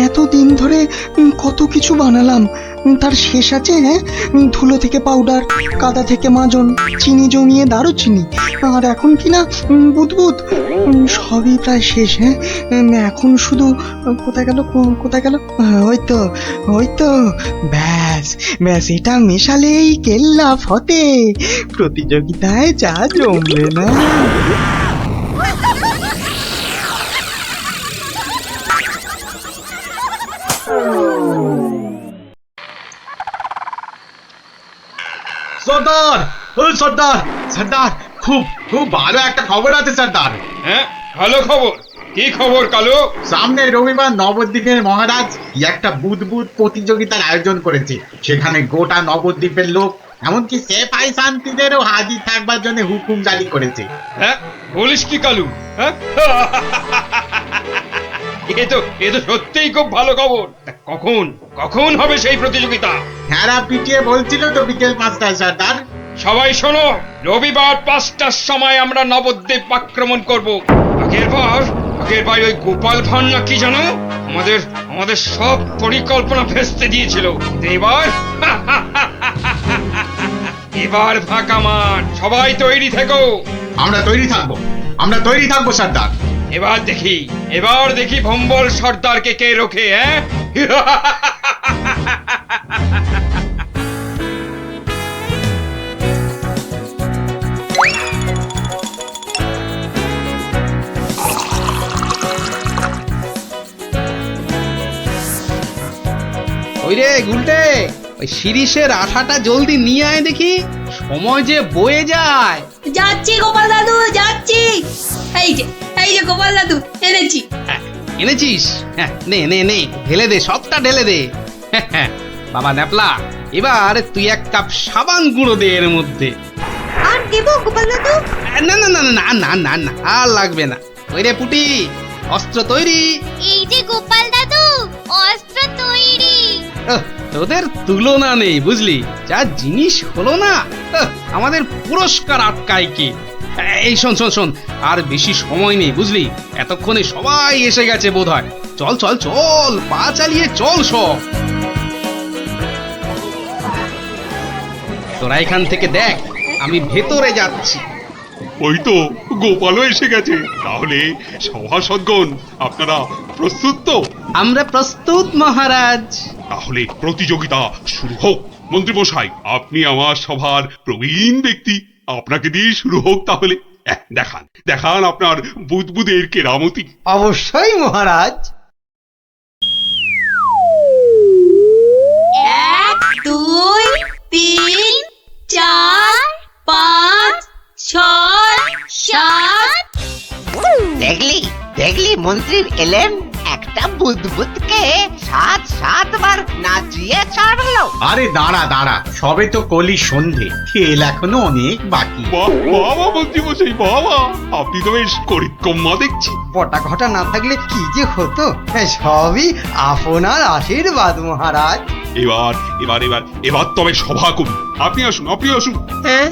এতদিন ধরে কত কিছু বানালাম, তার শেষ আছে? হ্যাঁ, ধুলো থেকে পাউডার, কাদা থেকে মাজন, চিনি জমিয়ে দারুচিনি, আর এখন কিনা বুদবুদ। সবই প্রায় শেষ। হ্যাঁ, এখন শুধু কোথায় গেল, কোথায় গেল? ওই তো ব্যাস ব্যাস, এটা মেশালেই কেল্লা ফতে। প্রতিযোগিতায় যা জমবে না। সর্দার, ও সর্দার, সর্দার, খুব খুব ভালো একটা খবর আছে সর্দার। হ্যাঁ, ভালো খবর। কি খবর কালু? সামনে রবিবার নবদ্বীপের মহারাজ কি একটা বুদবুদ প্রতিযোগিতার আয়োজন করেছে। সেখানে গোটা নবদ্বীপের লোক, এমনকি সেফাই শান্তিদেরও হাজির থাকবার জন্য হুকুম জারি করেছে। হ্যাঁ, বলিস কি কালু? হ্যাঁ, এ তো সত্যিই খুব ভালো খবর। তা কখন কখন হবে সেই প্রতিযোগিতা? হ্যাঁ, পিটিয়ে বলছিল তো বিকেল 5টায় সর্দার। সবাই শোনো, রবিবার 5টার সময় আমরা নবদ্বীপ আক্রমণ করব। আগের বার ওই গোপাল ভাঁড় না কি জানো, আমাদের সব পরিকল্পনা ভেস্তে দিয়েছিল। এবার ফাঁকা মাঠ, সবাই তৈরি থেকো। আমরা তৈরি থাকবো সর্দার। এবার দেখি ভম্বল সর্দারকে কে রোখে। হ্যাঁ, ওই রে গুলটে, ওই শিরিষের আঠাটা জলদি নিয়ে আয় দেখি, সময় যে বয়ে যায়। যাচ্ছি গোপাল দাদু, যাচ্ছি। এই যে গোপাল দাদু, এনেছি। এনেছিস? হ্যাঁ, নে নে নে, ঢেলে দে, সবটা ঢেলে দে। বাবা ন্যাপলা, এবার তুই 1 কাপ সাবান গুঁড়ো দে এর মধ্যে। আর দেবো গোপাল দাদু? না না না না না না না, আর লাগবে না। ওই রে পুটি, অস্ত্র তৈরি? এই যে গোপাল দাদু, অস্ত্র তৈরি। তোদের তুলনা নেই বুঝলি, যা জিনিস হলো না। আমাদের পুরস্কার আটকায় কে? এই শোন শোন শোন, আর বেশি সময় নেই বুঝলি, এতক্ষণে সবাই এসে গেছে বোধহয়। চল চল চল, পা চালিয়ে চল সব। তোরা এখান থেকে দেখ, আমি ভেতরে যাচ্ছি। ওই তো গোপালও এসে গেছে। তাহলে সভাসদগণ, আপনারা প্রস্তুত তো? আমরা প্রস্তুত মহারাজ। তাহলে প্রতিযোগিতা শুরু হোক। মন্ত্রী মশাই, আপনি আমার সভার প্রবীণ ব্যক্তি, আপনাকে দিয়ে শুরু হোক তাহলে। দেখান দেখান আপনার বুদবুদের কেরামতি। অবশ্যই মহারাজ। 1 2 3 4 5 6 7। দেখলি মন্ত্রী এলেন, একটা বুদবুদকে 7 বার নাচিয়ে ছাড়লো। আরে দাঁড়া, সবে তো কলি সন্ধে, খেল এখনো অনেক বাকি। বাবা মন্ত্রী মশাই, বাবা আপনি তো বেশ করিতকম্মা দেখছি। বটা ঘটা না থাকলে কি যে হতো, সবই আপনার আশীর্বাদ মহারাজ। এবার তবে সভা কবি আপনি আসুন। হ্যাঁ,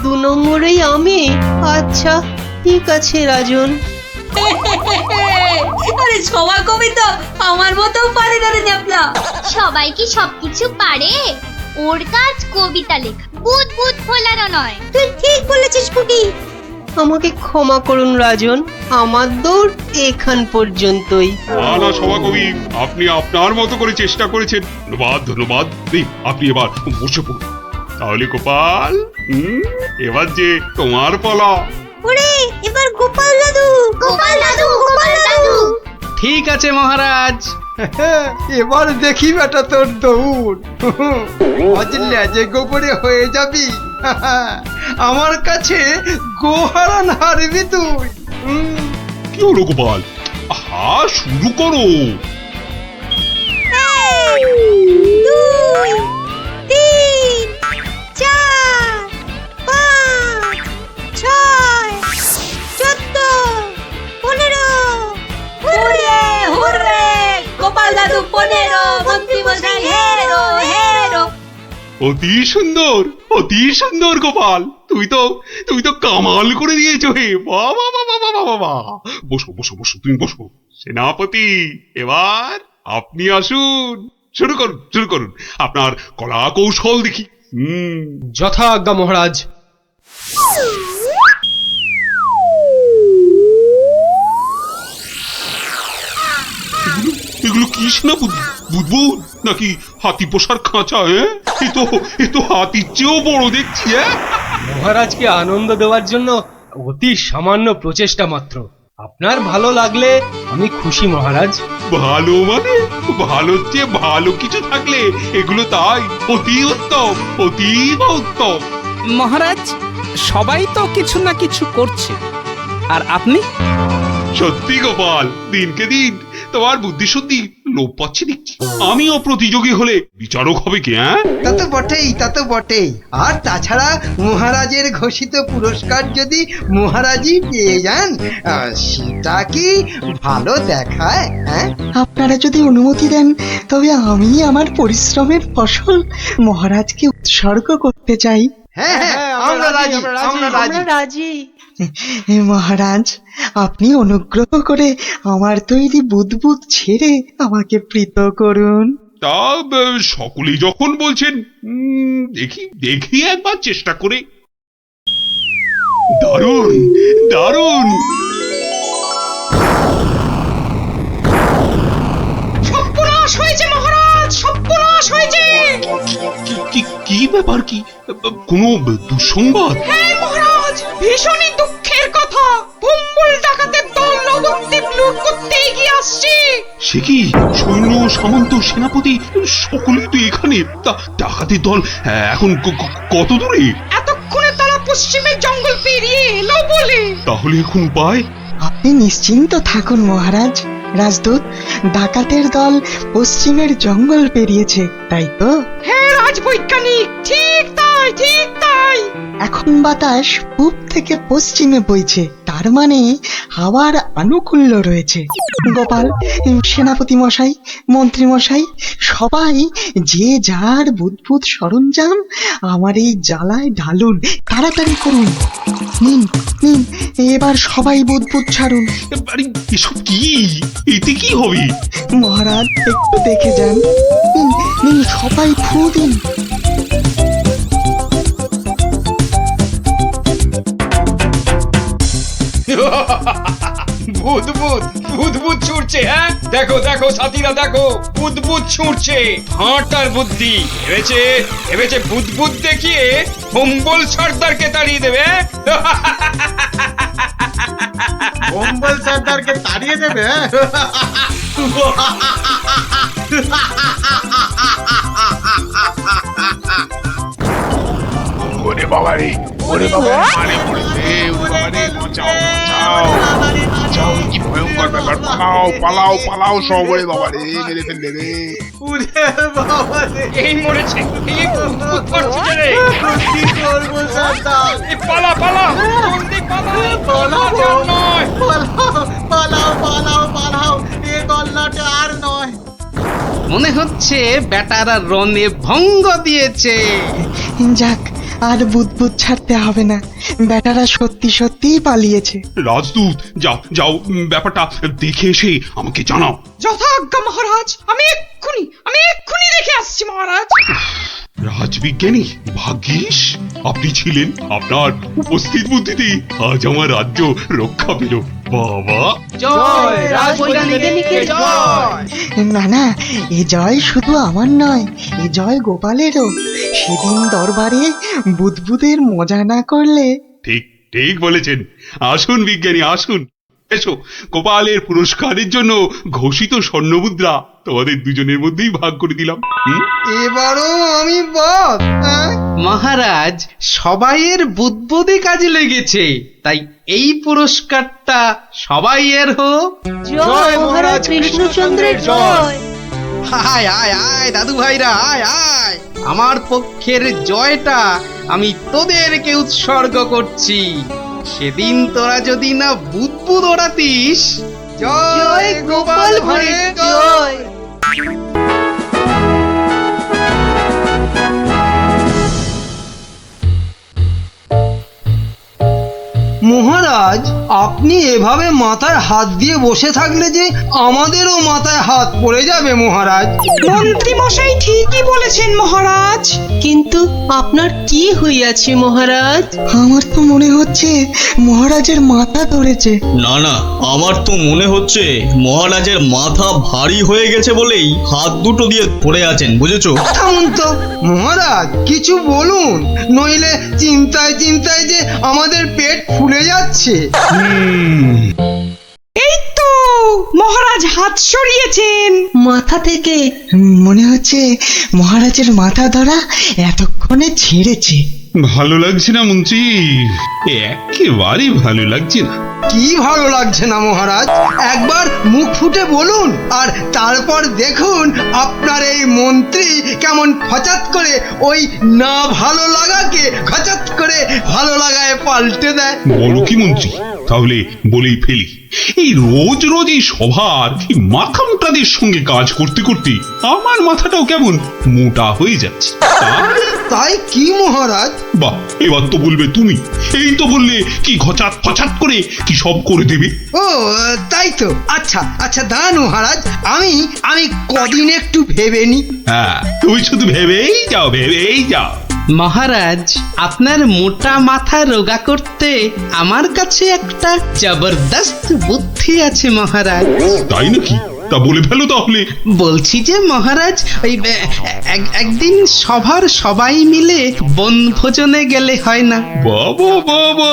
2 নম্বরেই আমি। আচ্ছা ঠিক আছে রাজন। আরে সবার কবি তো আমার মতো পারে না রে ন্যাপলা। সবাই কি সবকিছু পারে? ওর কাজ কবিতা লেখা, বুদবুদ ফোলানো নয়। তুই ঠিক বলেছিস পুটি। আমাকে ক্ষমা করুন রাজন, আমার দৌড় এখান পর্যন্তই। না সভাকবি, আপনি আপনার মতো করে চেষ্টা করেছেন, ধন্যবাদ। আপনি এবার বসে পড়ুন। তাহলে গোপাল, এবার যে তোমার পালা। ওরে, এবার গোপাল দাদু। ঠিক আছে মহারাজ। এবার দেখি বেটা তোর দৌড়। যে গোপরে হয়ে যাবি, আমার কাছে গোহারান হারবি তুই। কি হলো গোপাল? আহা, শুরু করো। 2 3 4 5 6 14 15। হুররে গোপাল দাদু 15, মন্ত্রী মশাই হেরো। অতি সুন্দর গোপাল, তুমি তো কামাল করে দিয়েছো হে। বাবা, বসো তুমি বসো। সেনাপতি, এবার আপনি আসুন, শুরু করুন, শুরু করুন আপনার কলা কৌশল দেখি। যথা আজ্ঞা মহারাজ। এগুলো কি না বুদবুদ নাকি হাতি পোষার খাঁচা? এ তো হাতির চেয়েও বড় দেখছি। মহারাজকে আনন্দ দেওয়ার জন্য অতি সামান্য প্রচেষ্টা মাত্র। আপনার ভালো লাগলে আমি খুশি মহারাজ। ভালো মানে ভালোর চেয়ে ভালো কিছু থাকলে এগুলো তাই অতি উত্তম, অতীব উত্তম। মহারাজ, সবাই তো কিছু না কিছু করছে, আর আপনি? সত্যি গোপাল, দিনকে দিন তোমার বুদ্ধি শুদ্ধি লোপ পাচ্ছে দেখছি। আমিও প্রতিযোগী হলে বিচারক হবে কি? তা তো বটেই, তা তো বটেই। আর তাছাড়া মহারাজের ঘোষিত পুরস্কার যদি মহারাজই পেয়ে যান, সেটা কি ভালো দেখায়? আপনারা যদি অনুমতি দেন তবে আমি আমার পরিশ্রমের ফসল মহারাজকে উৎসর্গ করতে চাই। হ্যাঁ হ্যাঁ, আমরা রাজি, আমরা রাজি। মহারাজ, আপনি অনুগ্রহ করে আমার তৈরি বুদবুদ ছেড়ে আমাকে প্রীত করুন। তা সকলেই যখন বলছেন, দেখি দেখি একবার চেষ্টা করে। দারুণ দারুণ। সর্বনাশ হয়েছে মহারাজ, সর্বনাশ হয়েছে। কি ব্যাপার? কি কোনো দুঃসংবাদ? হ্যাঁ মহারাজ, ভীষণই দুঃখের কথা। ভম্বল ডাকাতের দল নবদ্বীপ লুট করতে এগিয়ে আসছে। সে কি? সৈন্য সামন্ত সেনাপতি সকলেই তো এখানে। তা ডাকাতের দল এখন কত দূরে? এতক্ষণে তারা পশ্চিমের জঙ্গল পেরিয়ে এলো বলে। তাহলে এখন উপায়? আপনি নিশ্চিন্ত থাকুন মহারাজ। রাজদূত, ডাকাতের দল পশ্চিমের জঙ্গল পেরিয়েছে, তাই তো? হ্যাঁ রাজবৈজ্ঞানিক, ঠিক তাই, ঠিক তাই। এখন বাতাস পূব থেকে পশ্চিমে বইছে, তার মানে হাওয়ার আনুকূল্য রয়েছে। গোপাল, সেনাপতি মশাই, মন্ত্রী মশাই, সবাই যে যার বুদবুদ সরঞ্জাম আমার এই জ্বালায় ঢালুন, তাড়াতাড়ি করুন। নিন নিন, এবার সবাই বুদবুদ ছাড়ুন। এসব কি? এতে কি হবে? মহারাজ, একটু দেখে যান। নিন নিন, সবাই ফু দিন। বুদবুদ বুদবুদ ছুটছে। হ্যাঁ, দেখো দেখো সাথীরা, দেখো বুদবুদ ছুটছে। হাঁটার বুদ্ধি ভেবেছে, ভেবেছে বুদবুদ দেখিয়ে ভম্বল সর্দারকে তাড়িয়ে দেবে। কম্বল সর্দারকে তাড়িয়ে দেবে? ওরে বাবারে, ওরে বাবা, মারে পড়েছে। ওরে বাবারে, বাঁচাও বাঁচাও বাঁচাও, কি ভয়ঙ্কর ব্যাপার। পালাও পালাও পালাও সব। ওরে বাবারে, মেরে ফেললে রে। উরে বাবা রে, এই মরেছে, এই বুদবুদ করছে রে। কি করবো সর্দার? এই পালা পালা, জলদি পালা, পালাও, আর নয়। পালাও পালাও পালাও পালাও, এ গল্লাটা আর নয়। মনে হচ্ছে বেটারা রনে ভঙ্গ দিয়েছে। যাক, আর বুদবুদ ছাড়তে হবে না, বেটারা সত্যি সত্যিই পালিয়েছে। রাজদূত, যাও যাও, ব্যাপারটা দেখে এসে আমাকে জানাও। যথাজ্ঞা মহারাজ, আমি এক্ষুনি দেখে আসছি মহারাজ। রাজবিজ্ঞানী, ভাগ্যিস আপনি ছিলেন। আপনার উপস্থিত বুদ্ধিতেই আজ আমার রাজ্য রক্ষা পেল। বাবা, জয় রাজবৈজ্ঞানিকের জয়। না না, এ জয় শুধু আমার নয়, এ জয় গোপালেরও। সেদিন দরবারে বুদবুদের মজা না করলে। ঠিক ঠিক বলেছেন। আসুন বিজ্ঞানী, আসুন। এসো, গোপালের পুরস্কারের জন্য ঘোষিত স্বর্ণমুদ্রা তোমাদের দুজনের মধ্যেই ভাগ করে দিলাম। এবারও আমি বাদ। মহারাজ, সবাইয়ের বুদবুদে কাজে লেগেছে, তাই এই পুরস্কারটা সবাইয়ের হোক। জয় মহারাজ কৃষ্ণচন্দ্রের জয়। আয় আয় আয় দাদু ভাইরা, আয় আয়। আমার পক্ষের জয়টা আমি তোদেরকে উৎসর্গ করছি। সেদিন তোরা যদি না বুদবুদ ওড়াতিস। জয় গোপাল ভাঁড়ের জয়। মহারাজ, আপনি এভাবে মাথায় হাত দিয়ে বসে থাকলে যে আমাদেরও মাথায় হাত পড়ে যাবে মহারাজ। মন্ত্রী মশাই ঠিকই বলেছেন মহারাজ। কিন্তু আপনার কি হইয়াছে মহারাজ? আমার তো মনে হচ্ছে মহারাজের মাথা ধরেছে। না না, আমার তো মনে হচ্ছে মহারাজের মাথা ভারী হয়ে গেছে বলেই হাত দুটো দিয়ে পড়ে আছেন, বুঝেছো? থামুন তো মহারাজ, কিছু বলুন, নইলে চিন্তায় চিন্তায় যে আমাদের পেট ফুলে যাচ্ছে। এই তো মহারাজ হাত সরিয়েছেন মাথা থেকে। মনে হচ্ছে মহারাজের মাথা ধরা এতক্ষণে ছেড়েছে। ভালো লাগছে না মন্ত্রী, একেবারেই ভালো লাগছে না। কি ভালো লাগছে না মহারাজ? একবার মুখ ফুটে বলুন, আর তারপর দেখুন আপনার এই মন্ত্রী কেমন হঠাৎ করে ওই না ভালো লাগাকে হঠাৎ করে ভালো লাগায় পাল্টে দেয়। বলো কি মন্ত্রী, তাহলে বলেই ফেলি। এই রোজ রোজ এই সভার এই মাথা মোটাদের সঙ্গে কাজ করতে করতে আমার মাথাটাও কেমন মোটা হয়ে যাচ্ছে। তাই কি মহারাজ? বাহ, এবার তো বলবে তুমি। এই তো বললে কি ঘচাত ফচাত করে কি সব করে দেবে। ও তাই তো। আচ্ছা আচ্ছা দাঁড়ান মহারাজ, আমি কদিন একটু ভেবে নি। হ্যাঁ, তুমি শুধু ভেবেই যাও, ভেবেই যাও। মহারাজ, আপনার মোটা মাথা রোগা করতে আমার কাছে একটা জবরদস্ত বুদ্ধি আছে মহারাজ। তাই নাকি? তা বলে ফেলো তাহলে। বলছি যে মহারাজ, ওই একদিন সভার সবাই মিলে বনভোজনে গেলে হয় না? বাবা বাবা,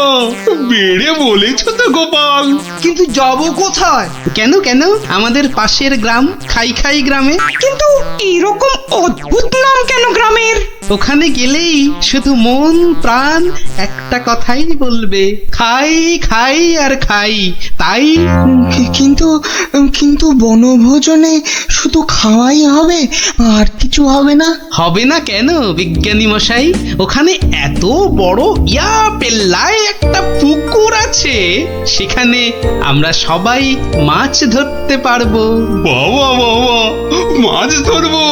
বেড়ে বলেছো তো গোপাল। কিন্তু যাব কোথায়? কেন কেন, আমাদের পাশের গ্রাম খাই খাই গ্রামে। কিন্তু এরকম অদ্ভুত নাম কেন গ্রামের? ওখানে গেলেই শুধু মন প্রাণ একটা কথাই বলবে, খাই খাই আর খাই। তাই কিন্তু কিন্তু বনভোজনে শুধু খাওয়াই হবে, আর কিছু হবে না? হবে না কেন বিজ্ঞানী মশাই? ওখানে এত বড় পেল্লায় একটা পুকুর আছে, সেখানে আমরা সবাই মাছ ধরতে পারবো। বাবা বাবা, মাছ ধরবো,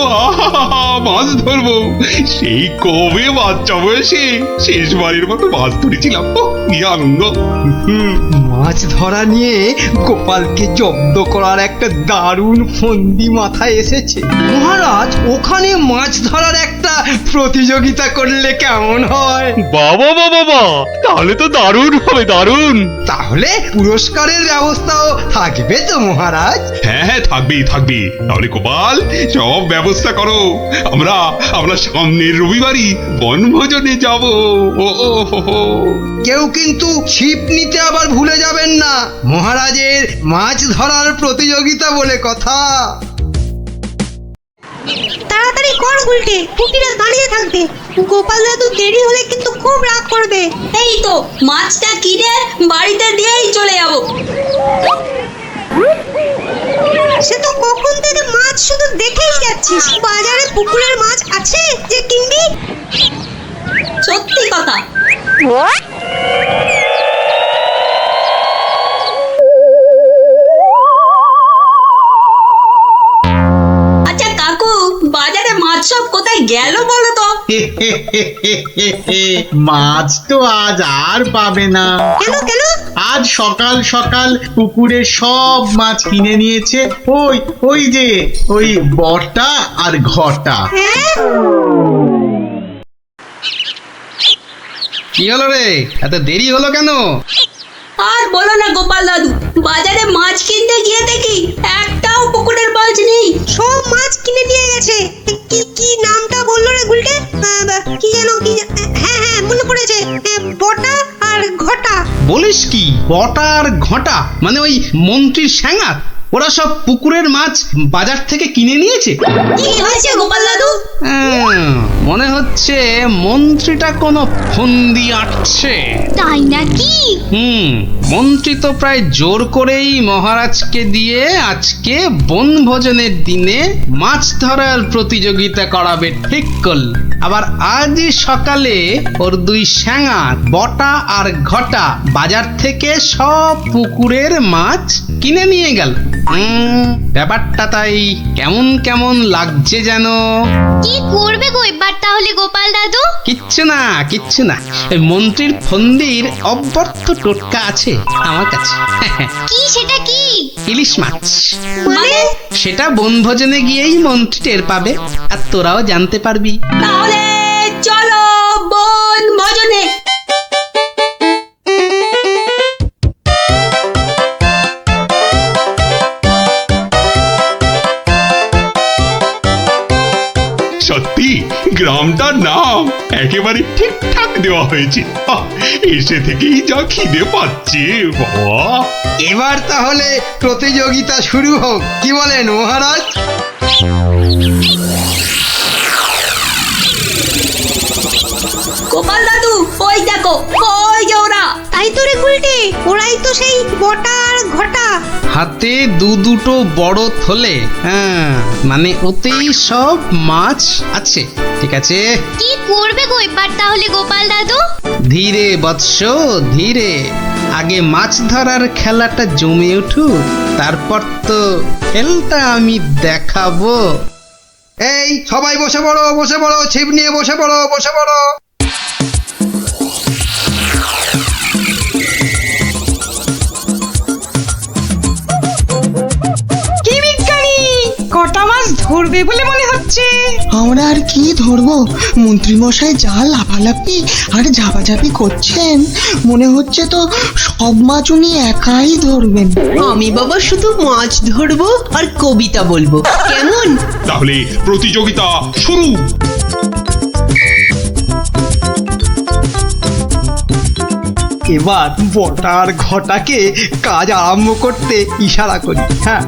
মাছ ধরবো। সেই কবে বাচ্চা বয়সে শেষবারের মতো মাছ ধরেছিলাম, কি আনন্দ। মাছ ধরা নিয়ে গোপালকে জব্দ করার একটা দারুণ ফন্দি মাথায় এসেছে। মহারাজ, ওখানে মাছ ধরার একটা প্রতিযোগিতা করলে কেমন হয়? বাবা বাবা, তাহলে তো দারুণ হবে, দারুণ। তাহলে পুরস্কারের ব্যবস্থাও থাকবে তো মহারাজ? হ্যাঁ হ্যাঁ, থাকবেই থাকবে। তাহলে গোপাল, সব ব্যবস্থা করো। আমরা সামনের রবিবারই বনভোজনে যাব। কেউ কিন্তু ছিপ নিতে আবার ভুলে যাবেন না, মহারাজের মাছ ধরার প্রতিযোগিতা বলে কথা। তাড়াতাড়ি কর উল্টে, কুটিরা দাঁড়িয়ে থাকবে। গোপাল দাদু দেরি হলে কিন্তু খুব রাগ করবে। এই তো মাছটা কিনে বাড়িতে দিয়েই চলে যাব। সে তো কখন থেকে মাছ শুধু দেখেই যাচ্ছিস। বাজারে পুকুরের মাছ আছে যে কিনবি? সত্যি কথা। আচ্ছা কাকু, বাজারে মাছ সব কোথায় গেল বলো তো? মাছ তো আজ আর পাবে না। কেন কেন? আজ সকাল সকাল পুকুরে সব মাছ কিনে নিয়েছে ওই যে ওই বটা আর ঘটা। কি হলো রে, এত দেরি হলো কেন? আর বলো না গোপাল দাদু, বাজারে মাছ কিনতে গিয়ে দেখি একটাও পুকুরের মাছ নেই। সব মাছ কিনে নিয়ে গেছে। কি নামটা বললো রে গুলটে? কি যেন, হ্যাঁ হ্যাঁ মনে পড়েছে, বটা আর ঘটা। বলিস কি, বটা আর ঘটা? মানে ওই মন্ত্রীর স্যাঙাত? ওরা সব পুকুরের মাছ বাজার থেকে কিনে নিয়েছে। কি হয়েছে গোপাল দাদু? মনে হচ্ছে মন্ত্রীটা কোনো ফন্দি আটছে। তাই নাকি? মন্ত্রী তো প্রায় জোর করেই মহারাজকে দিয়ে আজকে বনভোজনের দিনে মাছ ধরার প্রতিযোগিতা করাবে ঠিক করল। আবার আজই সকালে ওর দুই স্যাঙাত বটা আর ঘটা বাজার থেকে সব পুকুরের মাছ কিনে নিয়ে গেল। ব্যাপারটা তাই কেমন কেমন লাগছে যেন। কি করবে গো এবার তাহলে গোপাল দাদু? কিচ্ছু না কিচ্ছু না, এই মন্ত্রীর ফন্দির অব্যর্থ টোটকা আছে আমার কাছে। কি সেটা কি? ইলিশ মাছ। মানে? সেটা বনভোজনে গিয়েই মন্ত্রী টের পাবে, আর তোরাও জানতে পারবি। তাহলে চলো বন ভজনে। সত্যি গ্রামটার নাম একেবারে ঠিকঠাক দেওয়া হয়েছে। এসে থেকেই যা খিদে পাচ্ছে বাবা। এবার তাহলে প্রতিযোগিতা শুরু হোক, কি বলেন মহারাজ? গোপাল দাদু ওই দেখো, ওই যে ওরা। তাই তো রে গুলটে, ওরাই তো সেই বটা আর ঘটা। হাতে দুটো বড় থলে, হ্যাঁ মানে ওতেই সব মাছ আছে। ঠিক আছে, কি করবে গো এবার তাহলে গোপাল দাদু? ধীরে বৎস ধীরে, আগে মাছ ধরার খেলাটা জমে উঠুক, তারপর তো খেলটা আমি দেখাবো। এই সবাই বসে পড়ো, ছিপ নিয়ে বসে পড়ো। কি বিজ্ঞানী, কটা মাছ ধরবে বলে মনে হচ্ছে? আমরা আর কি ধরবো, মন্ত্রী মশাই যা লাফালাফি আর ঝাপাঝাপি করছেন, মনে হচ্ছে তো সব মাছ উনি একাই ধরবেন। আমি বাবা শুধু মাছ ধরবো আর কবিতা বলবো, কেমন? তাহলে প্রতিযোগিতা শুরু। এবার বটার ঘটাকে কাজ আরম্ভ করতে ইশারা করি। হ্যাঁ,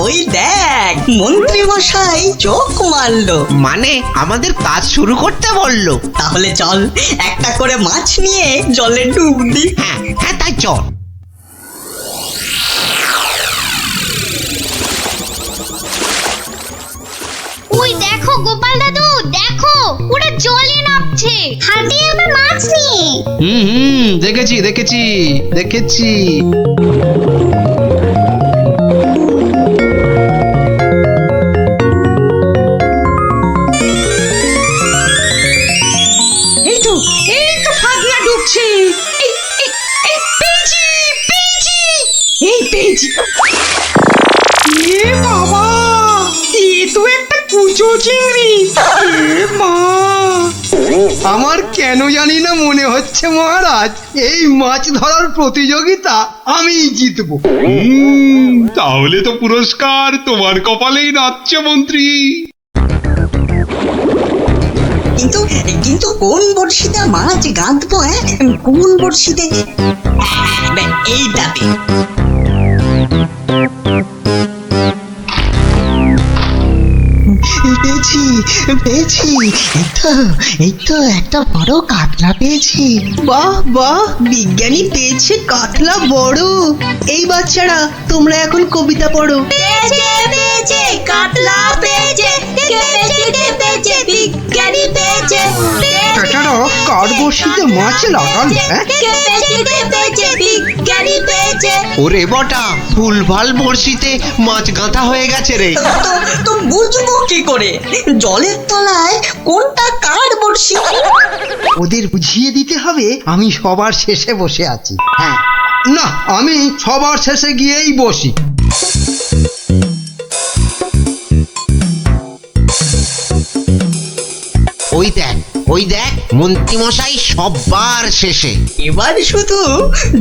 ওই দেখ মন্ত্রী মশাই চোখ মারলো, মানে আমাদের কাজ শুরু করতে বললো। তাহলে চল একটা করে মাছ নিয়ে জলে ডুব দি। হ্যাঁ হ্যাঁ তাই চল। ওই দেখো গোপাল দাদু, দেখো ওরা জলে নামছে হাতে আবার মাছ নিয়ে। দেখেছি দেখেছি দেখেছি। এই তো ফাগলা ডুবছে। পেয়েছি। এ বাবা, এ তো একটা কুচো চিংড়ি। এ মা, আমার কেন জানি না মনে হচ্ছে মহারাজ এই মাছ ধরার প্রতিযোগিতা আমি জিতবো। তাহলে তো পুরস্কার তোমার কপালেই নাচছে মন্ত্রী। কিন্তু কোন বড়শিতে মাছ গাঁথবো? কোন বড়শিতে? এইটাতে। পেয়েছি, এই তো একটা বড় কাতলা পেয়েছি। বাহ, বিজ্ঞানী পেয়েছে কাতলা বড়। এই বাচ্চারা তোমরা এখন কবিতা পড়ো। পেয়েছে কাতলা পেয়েছে, বিজ্ঞানী পেয়েছে। বেটারা কার বড়শিতে মাছ লাগাল? বিজ্ঞানী পেয়েছে। ওরে বটা, ভুলভাল বড়শিতে মাছ গাঁথা হয়ে গেছে রে। তো বুঝবো কি করে জলের তলায় কোনটা কার বড়শি? ওদের বুঝিয়ে দিতে হবে আমি সবার শেষে বসে আছি। হ্যাঁ, না আমি সবার শেষে গিয়েই বসি। ওই দেখ মন্ত্রী মশাই সবার শেষে। এবার শুধু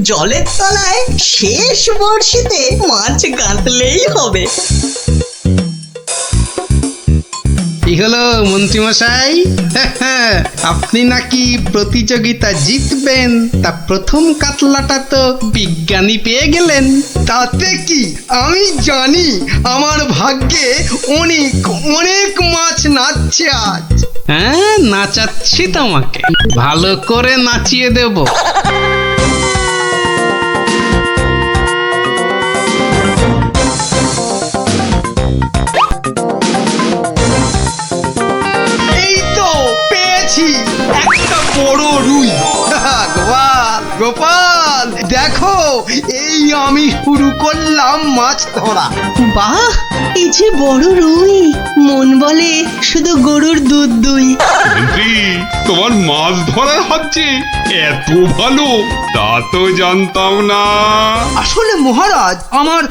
জলের তলায় শেষ বড়শিতে মাছ গাঁথলেই হবে। কি হলো মন্ত্রীমশাই, আপনি নাকি প্রতিযোগিতা জিতবেন, তা প্রথম কাতলাটা তো বিজ্ঞানী পেয়ে গেলেন। তাতে কি, আমি জানি আমার ভাগ্যে অনেক অনেক মাছ নাচছে আজ। হ্যাঁ, নাচাচ্ছি তোমাকে, ভালো করে নাচিয়ে দেব। এই তো পেয়েছি একটা বড় রুই। গোপাল গোপাল দেখো, এই আমি শুরু করলাম মাছ ধরা। বাহ, এই যে বড় রুই, মন বলে শুধু গরুর দুধ দুই। মন্ত্রী, তোমার মাছ ধরার হচ্ছে এত ভালো, তা তো জানতাম না। আসলে মহারাজ, আমার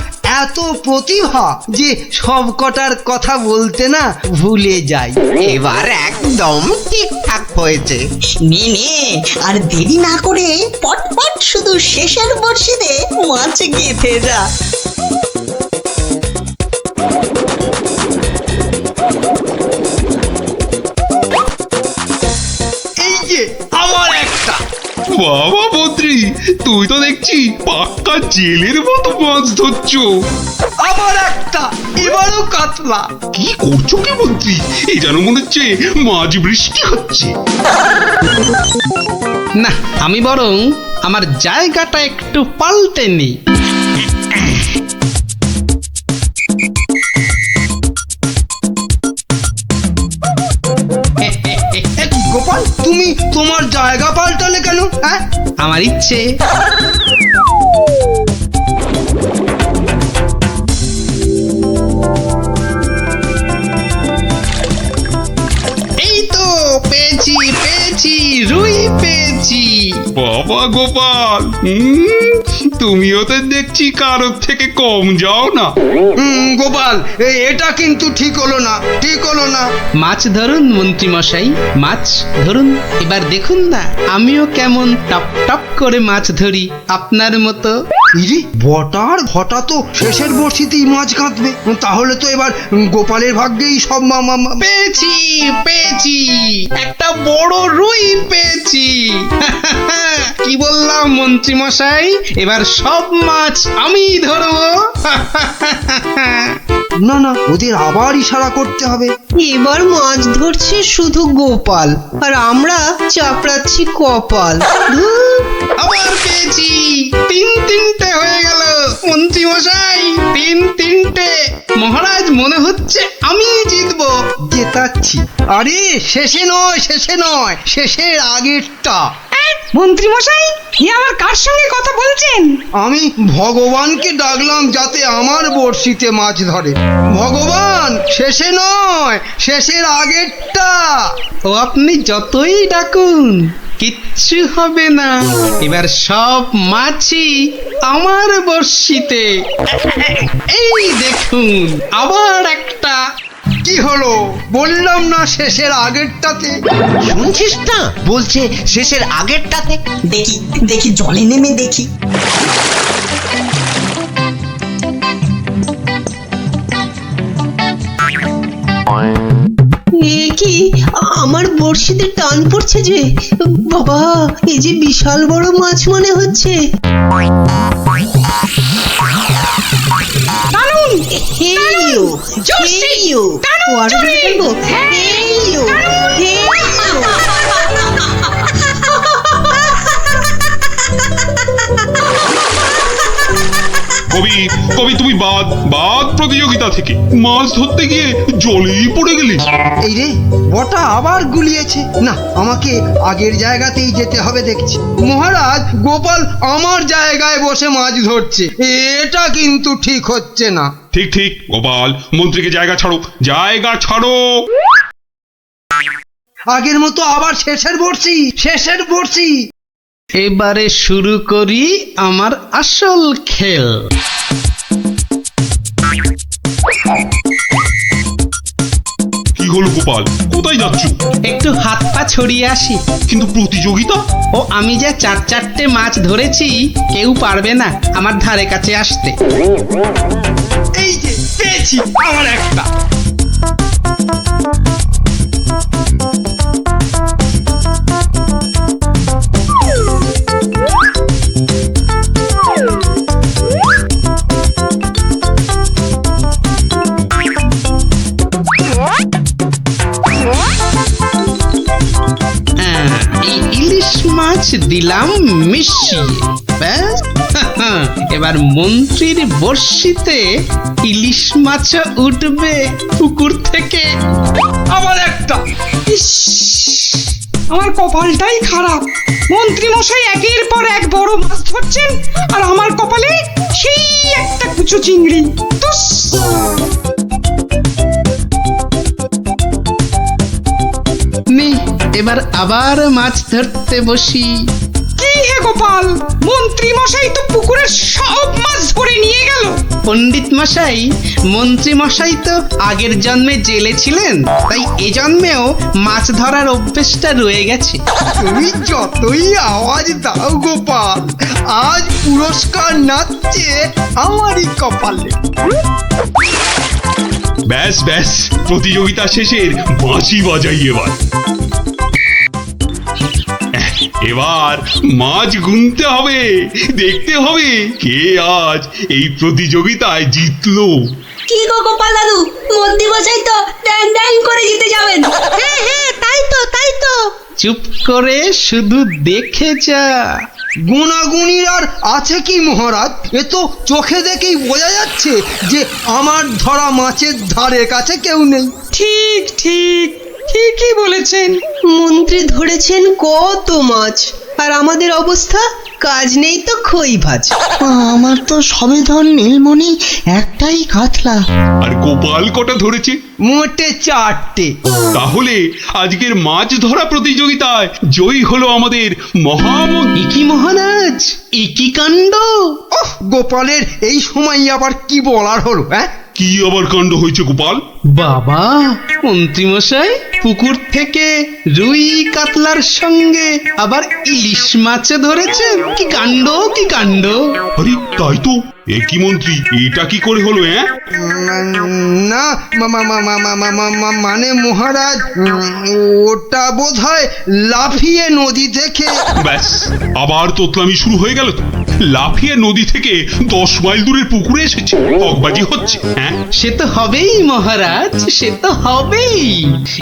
এত প্রতিভা যে সব কটার কথা বলতে না ভুলে যাই। এবার একদম ঠিকঠাক হয়েছে। নে নে, আর দেরি না করে পটপট শুধু শেষের বর্ষিতে মাছ গেঁথে যা। এই যে আমার একটা। বাবা মন্ত্রী, তুই তো দেখছি পাক্কা জেলের মতো মাছ ধরছো। আবার একটা, এবারও কাতলা। কি করছো কি মন্ত্রী? এই যেন মনে হচ্ছে মাছ বৃষ্টি হচ্ছে। না, আমি বরং আমার জায়গাটা একটু পাল্টে নিই। গোপাল, তুমি তোমার জায়গা পাল্টালে কেন? হ্যাঁ, আমার ইচ্ছে। এই তো পেয়েছি পেয়েছি, রুই পেয়েছি। বাবা গোপাল, তুমিও তো দেখছি কারোর থেকে কম যাও না। গোপাল, এটা কিন্তু ঠিক হলো না, ঠিক হলো না। মাছ ধরুন মন্ত্রী মশাই, মাছ ধরুন। এবার দেখুন না আমিও কেমন টপ টপ করে মাছ ধরি আপনার মতো। ইরে, বটার ঘটা তো শেষের বর্ষিতেই মাছ কাঁদবে। তাহলে তো এবার গোপালের ভাগ্যেই সব পেয়েছি পেয়েছি, একটা বড় রুই পেয়েছি। কি বললাম মন্ত্রী মশাই, এবার সব মাছ আমি ধরবো। না না, ওদের আবার ইশারা করতে হবে। এবার মাছ ধরছে শুধু গোপাল, আর আমরা চাপড়াচ্ছি কপাল। আবার পেয়েছি, তিনটে হয়ে গেল মন্ত্রী মশাই, তিনটে। মহারাজ, মনে হচ্ছে আমি জিতবো। জেতাচ্ছি। আরে শেষে নয়, শেষে নয়, শেষের আগেরটা। মন্ত্রী মশাই, এ আবার কার সঙ্গে কথা বলছেন? আমি ভগবানকে ডাকলাম যাতে আমার বড়শিতে মাছ ধরে। ভগবান, শেষে নয়, শেষের আগেরটা। ও আপনি যতই ডাকুন কিচ্ছু হবে না, এবার সব মাছই আমার বর্ষিতে। এই দেখুন আবার একটা। কি হলো? বললাম না শেষের আগেরটাতে। শুনছিস না, বলছে শেষের আগেরটাতে। দেখি দেখি, জলে নেমে দেখি। এ কি, আমার বড়শিতে টান পড়ছে যে। বাবা, এই যে বিশাল বড় মাছ মনে হচ্ছে। কবি কবি, তুমি বাদ প্রতিযোগিতা থেকে মাছ ধরতে গিয়ে জলেই পড়ে গেলি। এই রে, বটা আবার গুলিয়েছে। না, আমাকে আগের জায়গাতেই যেতে হবে দেখছি। মহারাজ, গোপাল আমার জায়গায় বসে মাছ ধরছে, এটা কিন্তু ঠিক হচ্ছে না। ঠিক ঠিক, গোপাল, মন্ত্রীকে জায়গা ছাড়ো, জায়গা ছাড়ো। আগের মতো আবার শেষের বর্ষি, শেষের বর্ষি। এবারে শুরু করি আমার আসল খেল। কি হলো গোপাল, কোথায় যাচ্ছ? একটু হাত পা ছড়িয়ে আসি। কিন্তু প্রতিযোগিতা? ও, আমি যে চারটে মাছ ধরেছি, কেউ পারবে না আমার ধারে কাছে আসতে। এই যে পেয়েছি আমার একটা। এই ইলিশ মাছ দিলাম মিশিয়ে, ব্যাস। এবার মন্ত্রীর বর্ষিতে ইলিশ মাছ উঠবে পুকুর থেকে। আবার একটা। আমার কপালটাই খারাপ। মন্ত্রী মশাই একের পর এক বড় মাছ ধরছেন, আর আমার কপালে সেই একটা কুচো চিংড়ি। তুস! নে এবার আবার মাছ ধরতে বসি। কি হে গোপাল, মন্ত্রী মশাই তো পুকুরের সব মাছ ধরে নিয়ে গেল। পণ্ডিত মশাই, মন্ত্রী মশাই তো আগের জন্মে জেলে ছিলেন, তাই এ জন্মেও মাছ ধরার অভ্যেসটা রয়ে গেছে। তুমি যতই আওয়াজ দাও গোপাল, আজ পুরস্কার নাচছে আমারই কপালে। ব্যাস ব্যাস, প্রতিযোগিতা শেষের বাঁশি বাজাই এবার। এবার মাছ গুনতে হবে, দেখতে হবে কে আজ এই প্রতিযোগিতায় জিতলো। কি গো গোপাল দাদু, মন্ত্রী মশাই তো ড্যাং ড্যাং করে জিতে যাবেন। হ্যাঁ হ্যাঁ, তাই তো তাই তো। চুপ করে শুধু দেখে যা। গুণাগুণির আর আছে কি মহারাজ? এ তো চোখে দেখেই বোঝা যাচ্ছে যে আমার ধরা মাছের ধারে কাছে কেউ নেই। ঠিক ঠিক, ঠিকই বলেছেন। মন্ত্রী ধরেছেন কত মাছ, আর আমাদের অবস্থা কাজ নেই তো খই ভাজ। আমার তো সবে ধর নীলমণি একটাই কাতলা। আর গোপাল কটা ধরেছে? মোটে 4টে। তাহলে আজকের মাছ ধরা প্রতিযোগিতায় জয়ী হলো আমাদের মহামন্ত্রী। কি মহারাজ, কি কাণ্ড! ওহ, গোপালের এই সময় আবার কি বলার হলো? হ্যাঁ, কি আবার কাণ্ড হয়েছে গোপাল? বাবা, মন্ত্রী মশাই পুকুর থেকে রুই কাতলার সঙ্গে আবার ইলিশ মাছ ধরেছেন। কি কাণ্ড, কি কাণ্ড! আরে তাই তো, এ কি মন্ত্রী, এটা কি করে হলো? না মানে মহারাজ, ওটা বোধহয় লাফিয়ে নদী থেকে। ব্যাস, আবার তোতলামি শুরু হয়ে গেল তো। লাফিয়ে নদী থেকে 10 মাইল দূরের পুকুরে এসেছে, হকবাজি হচ্ছে। হ্যাঁ, সে তো হবেই মহারাজ, সে তো হবেই।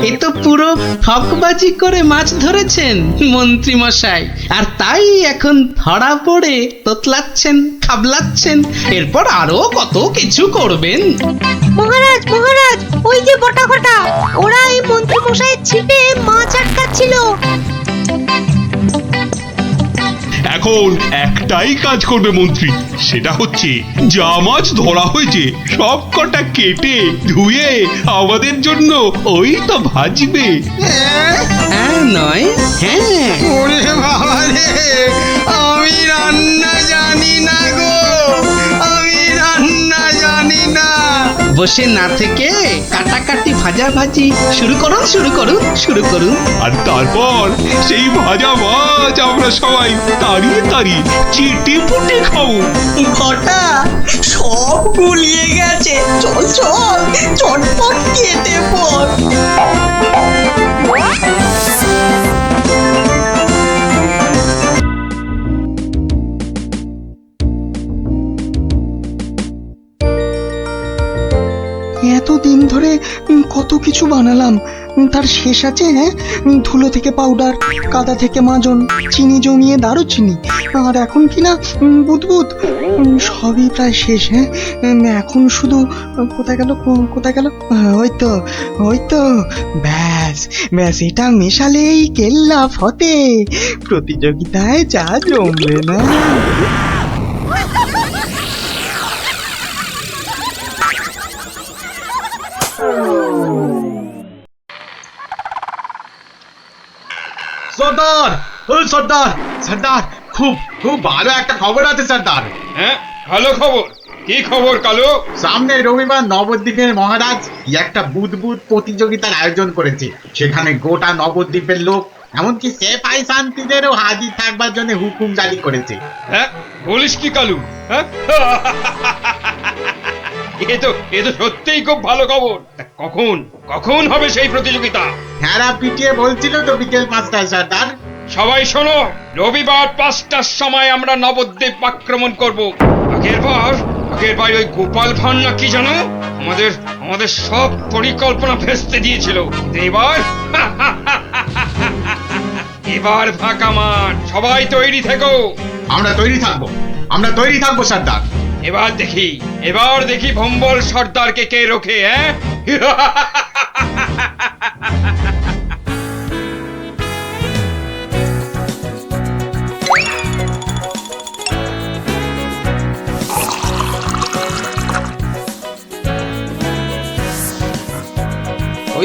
এ তো পুরো হকবাজি করে মাছ ধরেছেন মন্ত্রী মশাই, আর তাই এখন ধরা পড়ে তোতলাচ্ছেন, খাবলাচ্ছেন। এরপর আরো কত কিছু করবেন। মহারাজ মহারাজ, ওই যে বটা কটা, ওরা এই মন্ত্রী মশাইয়ের ছিপে মাছ আটকাচ্ছিল। এখন একটাই কাজ করবে মন্ত্রী, সেটা হচ্ছে যা মাছ ধরা হয়েছে সব কটা কেটে ধুয়ে আমাদের জন্য ওই তো ভাজবে। হ্যাঁ নয়, হ্যাঁ। ওরে বাবা রে, আমি রান্না জানি না গো, আমি রান্না জানি না। বসে না থেকে কাটাকাটি ভাজাভাজি শুরু করুন, শুরু করুন, শুরু করুন। আর তারপর সেই ভাজা মাছ আমরা সবাই তাড়িয়ে তাড়িয়ে চেটে পুটে খাবো। ঘটা সব গুলিয়ে গেছে, চল চল চটপট কেটে পড়। এতদিন ধরে কত কিছু বানালাম, তার শেষ আছে? হ্যাঁ, ধুলো থেকে পাউডার, কাদা থেকে মাজন, চিনি জমিয়ে দারুচিনি, আর এখন কিনা বুদবুদ। সবই প্রায় শেষ। হ্যাঁ, এখন শুধু কোথায় গেল, কোথায় গেল? ওই তো ব্যাস ব্যাস, এটা মেশালেই কেল্লা ফতে। প্রতিযোগিতায় যা জমবে না। সর্দার, ও সর্দার, সর্দার, খুব খুব ভালো একটা খবর আছে সর্দার। হ্যাঁ, ভালো খবর। কি খবর কালু? সামনে রবিবার নবদ্বীপের মহারাজ কি একটা বুদবুদ প্রতিযোগিতার আয়োজন করেছে। সেখানে গোটা নবদ্বীপের লোক, এমনকি সেফাই শান্তিদেরও হাজির থাকবার জন্য হুকুম জারি করেছে। হ্যাঁ, বলিস কি কালু? হ্যাঁ, এ তো সত্যিই খুব ভালো খবর। কখন কখন হবে সেই প্রতিযোগিতা? হ্যাঁ, পিটিয়ে বলছিল তো বিকেল 5টায় সর্দার। সবাই শোনো, রবিবার 5টার সময় আমরা নবদ্বীপ আক্রমণ করব। আগের বার ওই গোপাল ভাঁড় না কি জানো, আমাদের সব পরিকল্পনা ভেস্তে দিয়েছিল। এবার ফাঁকা মাঠ, সবাই তৈরি থেকো। আমরা তৈরি থাকবো সর্দার। এবার দেখি ভম্বল সর্দারকে কে রোখে। হ্যাঁ,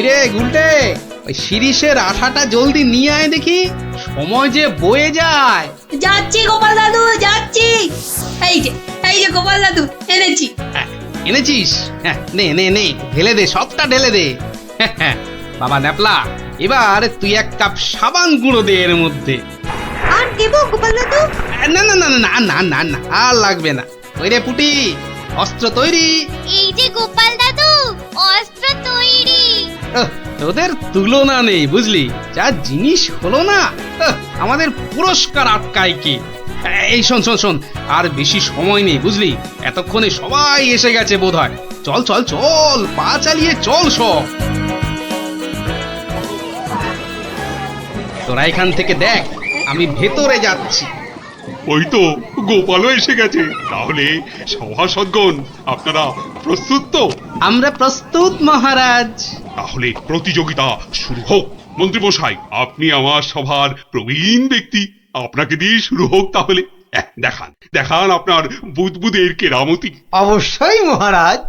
রে গুলটে, ওই শিরিষের আঠাটা জলদি নিয়ে আয় দেখি, সময় যে বয়ে যায়। যাচ্ছি গোপাল দাদু, যাচ্ছি। এই যে গোপাল দাদু, এনেছি। এনেছিস? হ্যাঁ, নে নে নে, ঢেলে দে, সবটা ঢেলে দে। বাবা ন্যাপলা, এবার তুই এক কাপ সাবান গুঁড়ো দে এর মধ্যে। আর দেবো গোপাল দাদু? না না না না না না না, আর লাগবে না। ওই রে পুটি, অস্ত্র তৈরি। এই যে গোপাল দাদু, অস্ত্র তৈরি। তোদের তুলনা নেই বুঝলি, যা জিনিস হলো না, আমাদের পুরস্কার আটকায় কি। এই শোন শোন শোন, আর বেশি সময় নেই বুঝলি, এতক্ষণে সবাই এসে গেছে বোধহয়। চল চল চল, পা চালিয়ে চল সব। তোরা এখান থেকে দেখ, আমি ভেতরে যাচ্ছি। ওই তো গোপালও এসে গেছে। তাহলে সভাসদগণ, আপনারা প্রস্তুত তো? আমরা প্রস্তুত মহারাজ। তাহলে প্রতিযোগিতা শুরু হোক। মন্ত্রী মশাই, আপনি আমার সভার প্রবীণ ব্যক্তি, আপনাকে দিয়ে শুরু হোক তাহলে। দেখান দেখান আপনার বুদবুদের কেরামতি। অবশ্যই মহারাজ।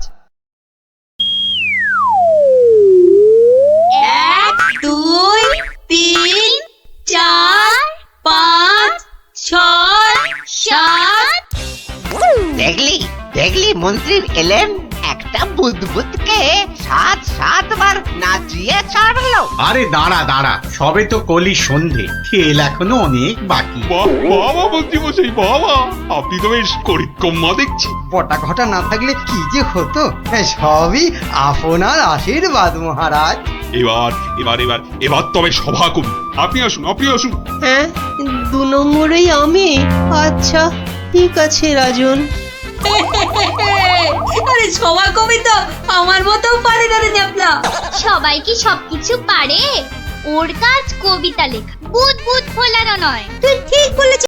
1 2 3 4 5 6 7। দেখলি মন্ত্রী এলেন, একটা বুদবুদকে 7 বার নাচিয়ে ছাড়লো। আরে দাঁড়া দাঁড়া, সবে তো কলি সন্ধে, খেল এখনো অনেক বাকি। বাবা মন্ত্রী মশাই, বাবা আপনি তো বেশ করিকম্মা দেখছি। বটা ঘটা না থাকলে কি যে হতো, সবই আপনার আশীর্বাদ মহারাজ। এবার এবার এবার এবার তবে সভা কবি, আপনি আসুন, আপনি আসুন। হ্যাঁ, 2 নম্বরেই আমি। আচ্ছা ঠিক আছে রাজন। আরে সবার কবি তো আমার মতো পারে না রে ন্যাপলা। সবাই কি সবকিছু পারে? ওর কাজ কবিতা লেখা, বুদবুদ ফোলানো নয়। তুই ঠিক বলেছিস।